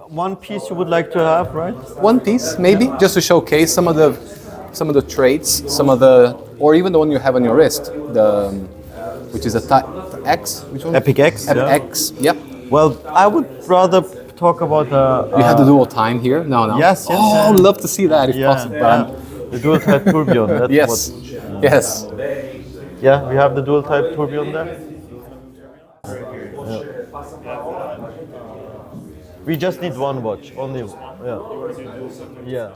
one piece you would like to have, right? One piece, maybe, just to showcase some of the traits, or even the one you have on your wrist, which is a X. Which one? Epic X. Epic Yeah. X. Yep. Well, I would rather talk about You have the dual time here. No. Yes. Oh, I'd love to see that if possible. The dual type tourbillon. That's Yes. Yes. Yeah, we have the dual type tourbillon there. We just need one watch, only. Yeah.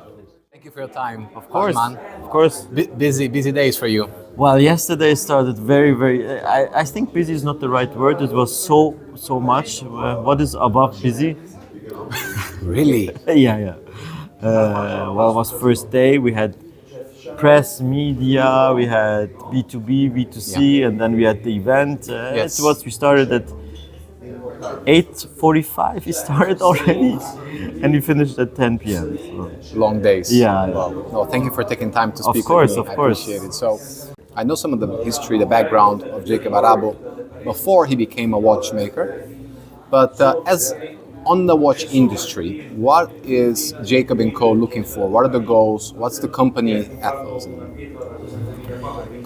Thank you for your time. Of course. Man. Of course. Busy days for you. Well, yesterday started very. I think busy is not the right word. It was so much. What is above busy? Really? Yeah. Well, it was first day. We had press, media. We had B2B, B2C, and then we had the event. Yes. We started at 8:45. We started already, and we finished at 10 p.m. So. Long days. Yeah. Well, no, thank you for taking time to speak course, with me. of course. I appreciate it. So, I know some of the history, the background of Jacob Arabo before he became a watchmaker. But as on the watch industry, what is Jacob & Co. looking for? What are the goals? What's the company ethos?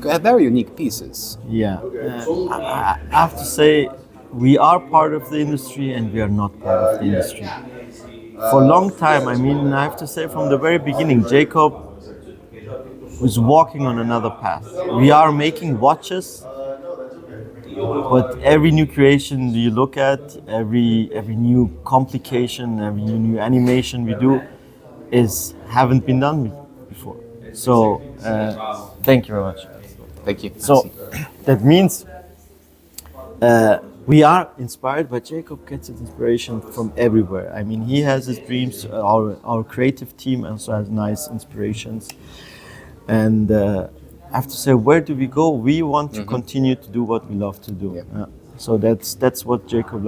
They have very unique pieces. Yeah, I have to say, we are part of the industry and we are not part of the industry. For a long time, I have to say from the very beginning, Jacob was walking on another path. We are making watches, but every new creation you look at, every new complication, every new animation we do haven't been done before. So, thank you very much. Thank you. So that means we are inspired, but Jacob gets his inspiration from everywhere. I mean, he has his dreams. Our creative team also has nice inspirations. And I have to say, where do we go? We want to continue to do what we love to do. Yeah. So that's what Jacob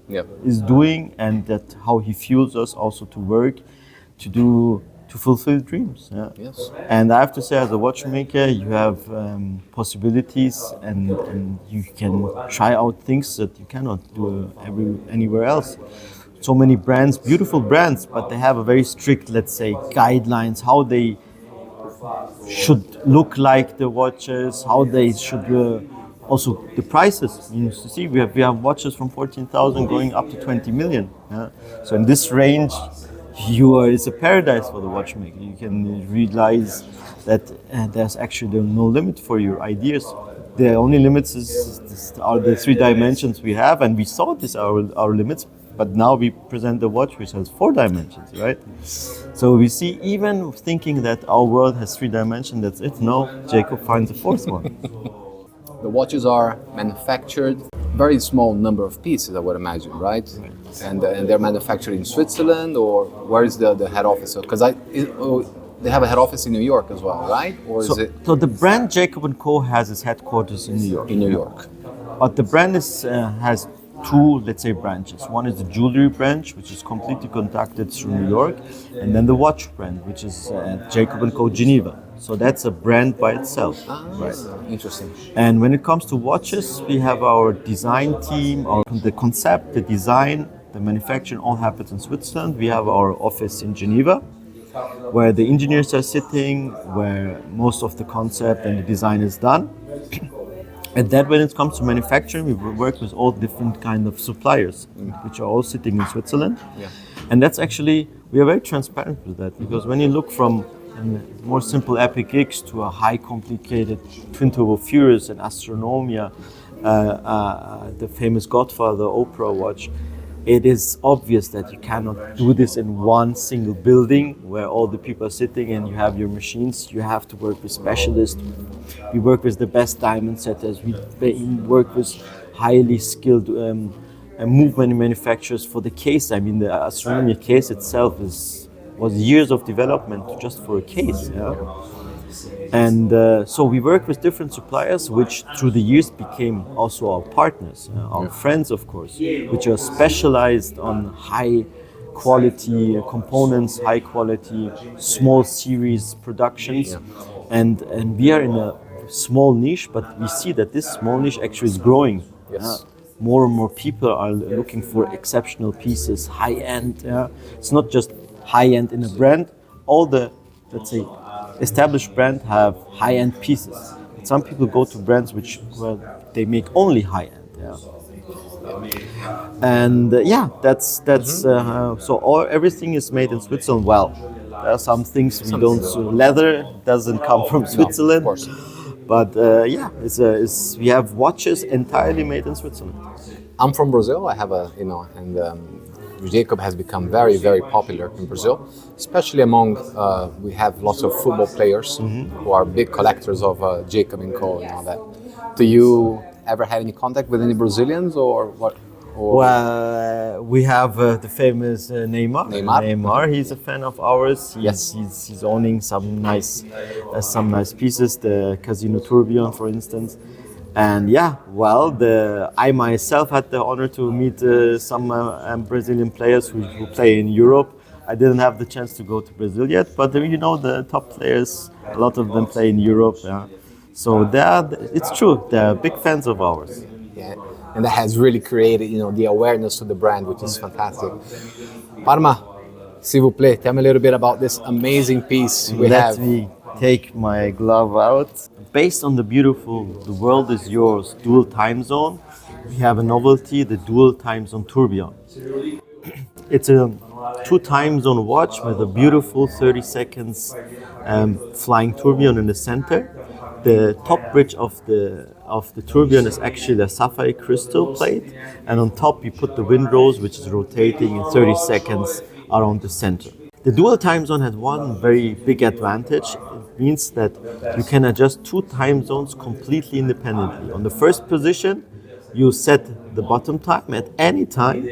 Yep. is doing, and that how he fuels us also to work, to fulfill dreams. Yeah. Yes. And I have to say, as a watchmaker, you have possibilities, and you can try out things that you cannot do anywhere else. So many brands, beautiful brands, but they have a very strict, let's say, guidelines how they should look like the watches, how they should. Also, the prices. You see, we have watches from 14,000 going up to 20 million. Yeah? So in this range, it's a paradise for the watchmaker. You can realize that there's actually no limit for your ideas. The only limits are the 3 dimensions we have, and we saw this our limits. But now we present a watch which has 4 dimensions, right? So we see, even thinking that our world has 3 dimensions, that's it. No, Jacob finds a 4th one. The watches are manufactured, very small number of pieces, I would imagine, right? And they're manufactured in Switzerland, or where is the head office? Because they have a head office in New York as well, right? Or is it So the brand Jacob & Co. has its headquarters in New York. in New York? But the brand has 2, let's say, branches. One is the jewelry branch, which is completely conducted through New York, and then the watch brand, which is Jacob & Co. Geneva. So that's a brand by itself. Right. Interesting. And when it comes to watches, we have our design team, the concept, the design, the manufacturing all happens in Switzerland. We have our office in Geneva, where the engineers are sitting, where most of the concept and the design is done. And then when it comes to manufacturing, we work with all different kind of suppliers, which are all sitting in Switzerland. Yeah. And that's actually, we are very transparent with that, because when you look from a more simple Epic X to a high complicated Twin Turbo Furious and Astronomia, the famous Godfather Oprah watch, it is obvious that you cannot do this in one single building where all the people are sitting and you have your machines. You have to work with specialists. We work with the best diamond setters. We work with highly skilled movement manufacturers for the case. I mean, the Astronomia case itself was years of development just for a case. Yeah? And so we work with different suppliers, which through the years became also our partners, our friends, of course, which are specialized on high quality components, high quality small series productions. And we are in a small niche, but we see that this small niche actually is growing. Yes. more and more people are looking for exceptional pieces, high end. Yeah, it's not just high end in a brand. All the, let's say, established brand have high end pieces. Some people go to brands which, well, they make only high end. Yeah. And that's so everything is made in Switzerland. Well, there are some things we don't. Leather doesn't come from Switzerland, of course. but we have watches entirely made in Switzerland. I'm from Brazil. I have Jacob has become very, very popular in Brazil, especially among, we have lots of football players who are big collectors of Jacob & Co. and all that. Do you ever had any contact with any Brazilians or what? Well, we have the famous Neymar. Neymar. He's a fan of ours. Yes. He's owning some nice pieces. The Casino Tourbillon, for instance. And I myself had the honor to meet some Brazilian players who play in Europe. I didn't have the chance to go to Brazil yet, but the top players, a lot of them play in Europe. Yeah. So it's true, they're big fans of ours. Yeah, and that has really created, the awareness to the brand, which is fantastic. Parma, s'il vous plaît, tell me a little bit about this amazing piece we have. Let me take my glove out. Based on the beautiful "The World Is Yours" dual time zone, we have a novelty, the dual time zone tourbillon. It's a 2 time zone watch with a beautiful 30 seconds flying tourbillon in the center. The top bridge of the tourbillon is actually a sapphire crystal plate, and on top you put the windrose, which is rotating in 30 seconds around the center. The dual time zone has one very big advantage. It means that you can adjust 2 time zones completely independently. On the first position, you set the bottom time at any time.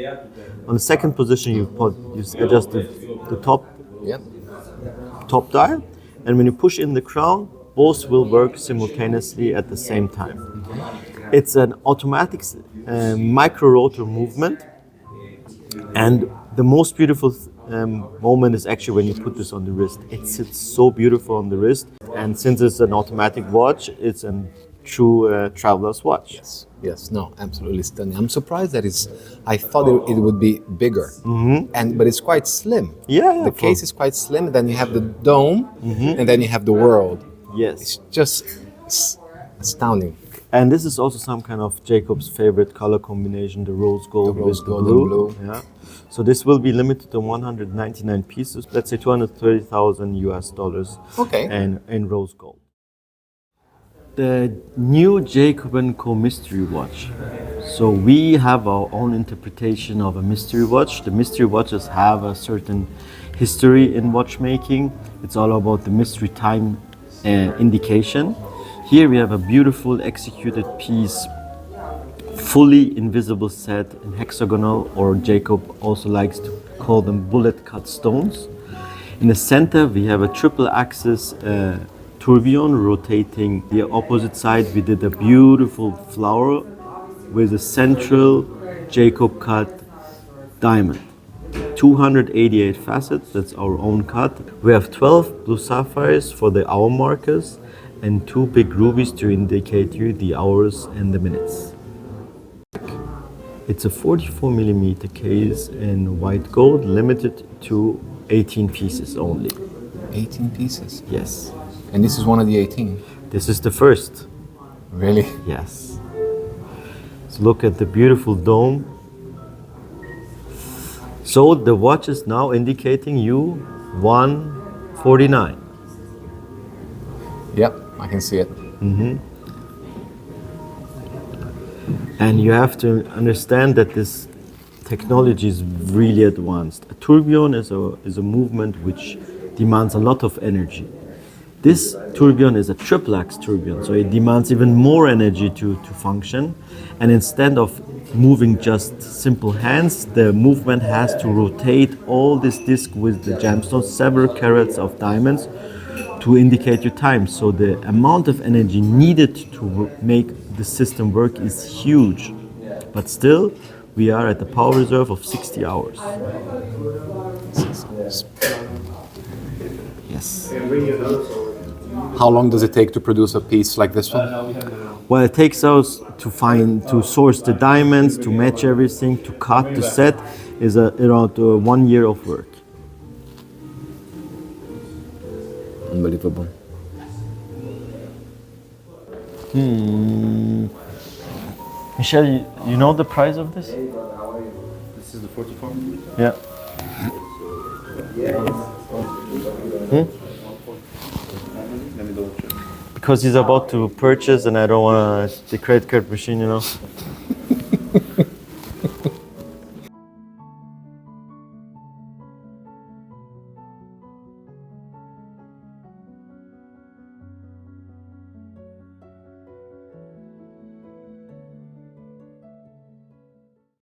On the second position, you adjust the top dial, and when you push in the crown, both will work simultaneously at the same time. It's an automatic micro rotor movement, and the most beautiful moment is actually when you put this on the wrist. It sits so beautiful on the wrist, and since it's an automatic watch, it's a true traveler's watch. Yes, no, absolutely stunning. I'm surprised that I thought it would be bigger, but it's quite slim. Yeah, the case is quite slim. Then you have the dome, and then you have the world. Yes, it's just astounding. And this is also some kind of Jacob's favorite color combination, the rose gold with the blue. Yeah. So this will be limited to 199 pieces, let's say $230,000 US. Okay. And in rose gold. The new Jacob & Co. mystery watch. So we have our own interpretation of a mystery watch. The mystery watches have a certain history in watchmaking. It's all about the mystery time indication. Here we have a beautiful executed piece, fully invisible set in hexagonal, or Jacob also likes to call them bullet cut stones. In the center we have a triple axis tourbillon rotating the opposite side. We did a beautiful flower with a central Jacob cut diamond. 288 facets, that's our own cut. We have 12 blue sapphires for the hour markers and 2 big rubies to indicate you the hours and the minutes. It's a 44mm case in white gold, limited to 18 pieces only. 18 pieces? Yes. And this is one of the 18? This is the first. Really? Yes. So look at the beautiful dome. So the watch is now indicating you 149. Yep, I can see it. And you have to understand that this technology is really advanced. A tourbillon is a movement which demands a lot of energy. This tourbillon is a triple axe tourbillon, so it demands even more energy to function. And instead of moving just simple hands, the movement has to rotate all this disc with the gemstones, several carats of diamonds, to indicate your time. So the amount of energy needed to make the system work is huge. But still, we are at the power reserve of 60 hours. Yes. How long does it take to produce a piece like this one? Well, it takes us to source the diamonds, to match everything, to cut the set, is around 1 year of work. Unbelievable. Michel, you know the price of this? This is the 44. Yeah. Let me double check. Because he's about to purchase and I don't want the credit card machine, you know.